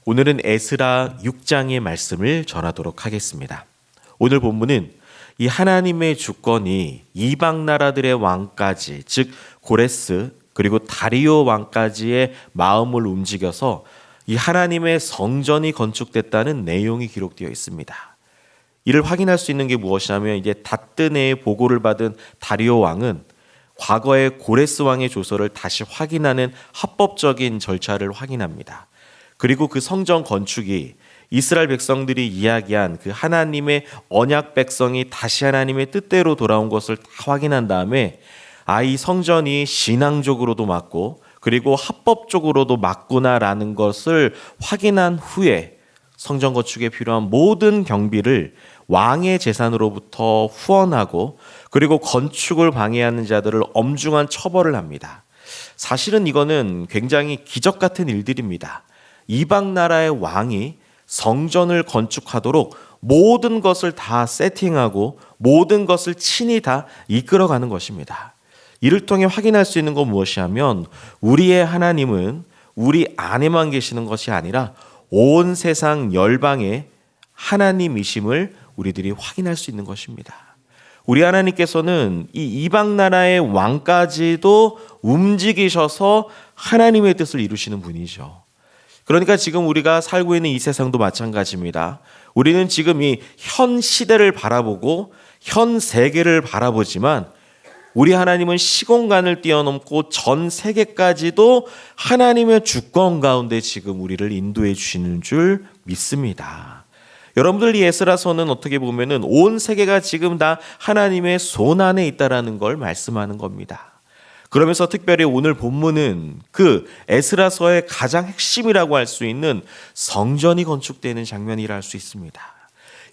오늘은 에스라 6장의 말씀을 전하도록 하겠습니다. 오늘 본문은 이 하나님의 주권이 이방 나라들의 왕까지, 즉 고레스 그리고 다리오 왕까지의 마음을 움직여서 이 하나님의 성전이 건축됐다는 내용이 기록되어 있습니다. 이를 확인할 수 있는 게 무엇이냐면 이제 다뜨네의 보고를 받은 다리오 왕은 과거의 고레스 왕의 조서를 다시 확인하는 합법적인 절차를 확인합니다. 그리고 그 성전 건축이 이스라엘 백성들이 이야기한 그 하나님의 언약 백성이 다시 하나님의 뜻대로 돌아온 것을 다 확인한 다음에 이 성전이 신앙적으로도 맞고 그리고 합법적으로도 맞구나라는 것을 확인한 후에 성전 건축에 필요한 모든 경비를 왕의 재산으로부터 후원하고 그리고 건축을 방해하는 자들을 엄중한 처벌을 합니다. 사실은 이거는 굉장히 기적 같은 일들입니다. 이방 나라의 왕이 성전을 건축하도록 모든 것을 다 세팅하고 모든 것을 친히 다 이끌어가는 것입니다. 이를 통해 확인할 수 있는 건 무엇이냐면 우리의 하나님은 우리 안에만 계시는 것이 아니라 온 세상 열방의 하나님이심을 우리들이 확인할 수 있는 것입니다. 우리 하나님께서는 이 이방 나라의 왕까지도 움직이셔서 하나님의 뜻을 이루시는 분이죠. 그러니까 지금 우리가 살고 있는 이 세상도 마찬가지입니다. 우리는 지금 이 현 시대를 바라보고 현 세계를 바라보지만 우리 하나님은 시공간을 뛰어넘고 전 세계까지도 하나님의 주권 가운데 지금 우리를 인도해 주시는 줄 믿습니다. 여러분들 이 에스라서는 어떻게 보면은 온 세계가 지금 다 하나님의 손 안에 있다라는 걸 말씀하는 겁니다. 그러면서 특별히 오늘 본문은 그 에스라서의 가장 핵심이라고 할 수 있는 성전이 건축되는 장면이라 할 수 있습니다.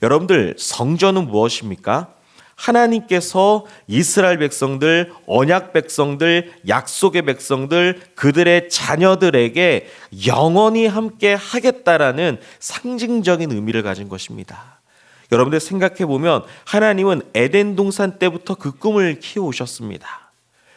여러분들 성전은 무엇입니까? 하나님께서 이스라엘 백성들, 언약 백성들, 약속의 백성들, 그들의 자녀들에게 영원히 함께 하겠다라는 상징적인 의미를 가진 것입니다. 여러분들 생각해 보면 하나님은 에덴 동산 때부터 그 꿈을 키워오셨습니다.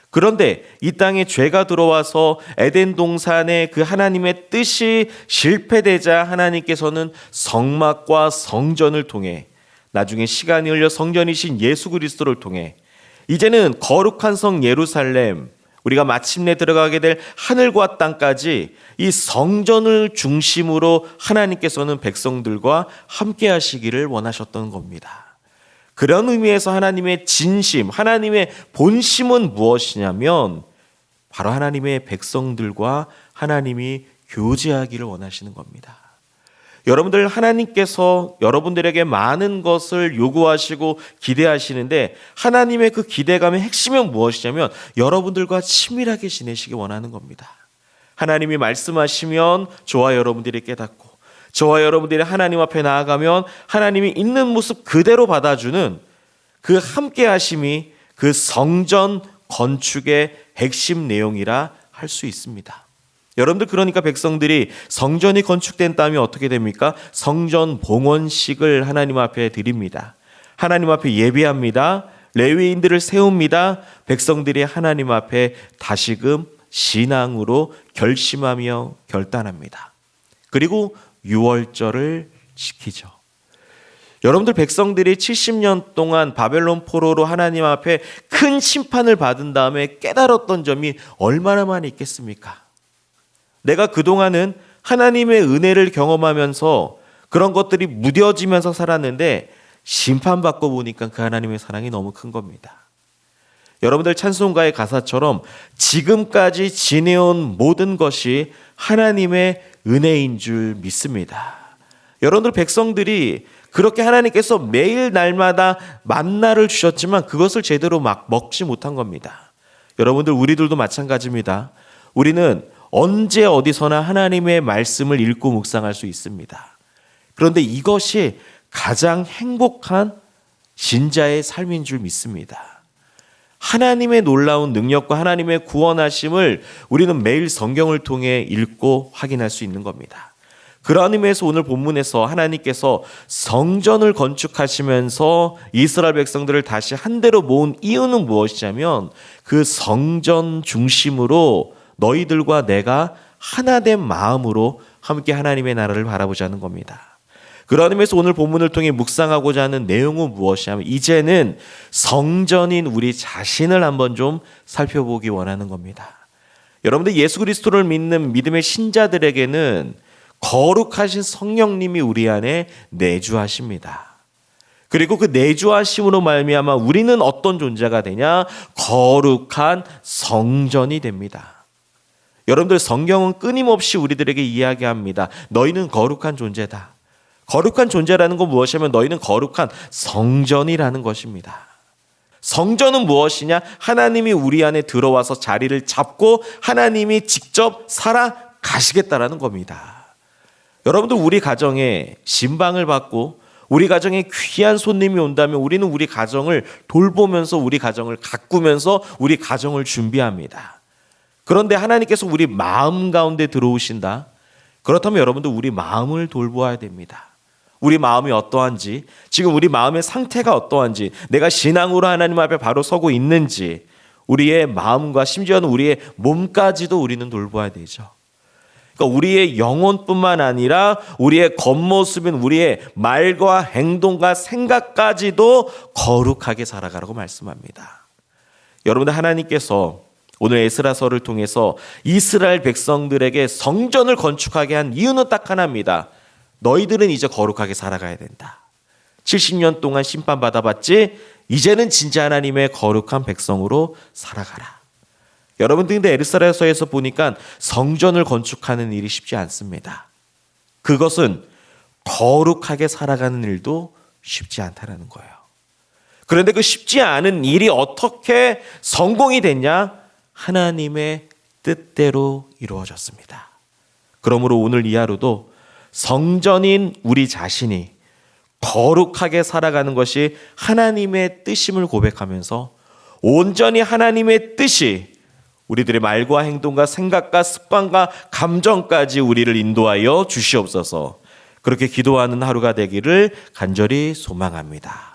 그런데 이 땅에 죄가 들어와서 에덴 동산의 그 하나님의 뜻이 실패되자 하나님께서는 성막과 성전을 통해 나중에 시간이 흘려 성전이신 예수 그리스도를 통해 이제는 거룩한 성 예루살렘, 우리가 마침내 들어가게 될 하늘과 땅까지 이 성전을 중심으로 하나님께서는 백성들과 함께 하시기를 원하셨던 겁니다. 그런 의미에서 하나님의 진심, 하나님의 본심은 무엇이냐면 바로 하나님의 백성들과 하나님이 교제하기를 원하시는 겁니다. 여러분들 하나님께서 여러분들에게 많은 것을 요구하시고 기대하시는데 하나님의 그 기대감의 핵심은 무엇이냐면 여러분들과 친밀하게 지내시기 원하는 겁니다. 하나님이 말씀하시면 저와 여러분들이 깨닫고 저와 여러분들이 하나님 앞에 나아가면 하나님이 있는 모습 그대로 받아주는 그 함께 하심이 그 성전 건축의 핵심 내용이라 할 수 있습니다. 여러분들 그러니까 백성들이 성전이 건축된 다음에 어떻게 됩니까? 성전 봉헌식을 하나님 앞에 드립니다. 하나님 앞에 예배합니다. 레위인들을 세웁니다. 백성들이 하나님 앞에 다시금 신앙으로 결심하며 결단합니다. 그리고 유월절을 지키죠. 여러분들 백성들이 70년 동안 바벨론 포로로 하나님 앞에 큰 심판을 받은 다음에 깨달았던 점이 얼마나 많이 있겠습니까? 내가 그동안은 하나님의 은혜를 경험하면서 그런 것들이 무뎌지면서 살았는데 심판받고 보니까 그 하나님의 사랑이 너무 큰 겁니다. 여러분들 찬송가의 가사처럼 지금까지 지내온 모든 것이 하나님의 은혜인 줄 믿습니다. 여러분들 백성들이 그렇게 하나님께서 매일 날마다 만나를 주셨지만 그것을 제대로 막 먹지 못한 겁니다. 여러분들 우리들도 마찬가지입니다. 우리는 언제 어디서나 하나님의 말씀을 읽고 묵상할 수 있습니다. 그런데 이것이 가장 행복한 신자의 삶인 줄 믿습니다. 하나님의 놀라운 능력과 하나님의 구원하심을 우리는 매일 성경을 통해 읽고 확인할 수 있는 겁니다. 그런 의미에서 오늘 본문에서 하나님께서 성전을 건축하시면서 이스라엘 백성들을 다시 한데로 모은 이유는 무엇이냐면 그 성전 중심으로 너희들과 내가 하나된 마음으로 함께 하나님의 나라를 바라보자는 겁니다. 그런 의미에서 오늘 본문을 통해 묵상하고자 하는 내용은 무엇이냐면 이제는 성전인 우리 자신을 한번 좀 살펴보기 원하는 겁니다. 여러분들 예수 그리스도를 믿는 믿음의 신자들에게는 거룩하신 성령님이 우리 안에 내주하십니다. 그리고 그 내주하심으로 말미암아 우리는 어떤 존재가 되냐? 거룩한 성전이 됩니다. 여러분들 성경은 끊임없이 우리들에게 이야기합니다. 너희는 거룩한 존재다. 거룩한 존재라는 건 무엇이냐면 너희는 거룩한 성전이라는 것입니다. 성전은 무엇이냐? 하나님이 우리 안에 들어와서 자리를 잡고 하나님이 직접 살아가시겠다라는 겁니다. 여러분들 우리 가정에 신방을 받고 우리 가정에 귀한 손님이 온다면 우리는 우리 가정을 돌보면서 우리 가정을 가꾸면서 우리 가정을 준비합니다. 그런데 하나님께서 우리 마음 가운데 들어오신다. 그렇다면 여러분들 우리 마음을 돌보아야 됩니다. 우리 마음이 어떠한지, 지금 우리 마음의 상태가 어떠한지, 내가 신앙으로 하나님 앞에 바로 서고 있는지, 우리의 마음과 심지어는 우리의 몸까지도 우리는 돌보아야 되죠. 그러니까 우리의 영혼뿐만 아니라 우리의 겉모습인 우리의 말과 행동과 생각까지도 거룩하게 살아가라고 말씀합니다. 여러분들 하나님께서 오늘 에스라서를 통해서 이스라엘 백성들에게 성전을 건축하게 한 이유는 딱 하나입니다. 너희들은 이제 거룩하게 살아가야 된다. 70년 동안 심판받아봤지 이제는 진짜 하나님의 거룩한 백성으로 살아가라. 여러분들 근데 에스라서에서 보니까 성전을 건축하는 일이 쉽지 않습니다. 그것은 거룩하게 살아가는 일도 쉽지 않다는 거예요. 그런데 그 쉽지 않은 일이 어떻게 성공이 됐냐? 하나님의 뜻대로 이루어졌습니다. 그러므로 오늘 이 하루도 성전인 우리 자신이 거룩하게 살아가는 것이 하나님의 뜻임을 고백하면서 온전히 하나님의 뜻이 우리들의 말과 행동과 생각과 습관과 감정까지 우리를 인도하여 주시옵소서. 그렇게 기도하는 하루가 되기를 간절히 소망합니다.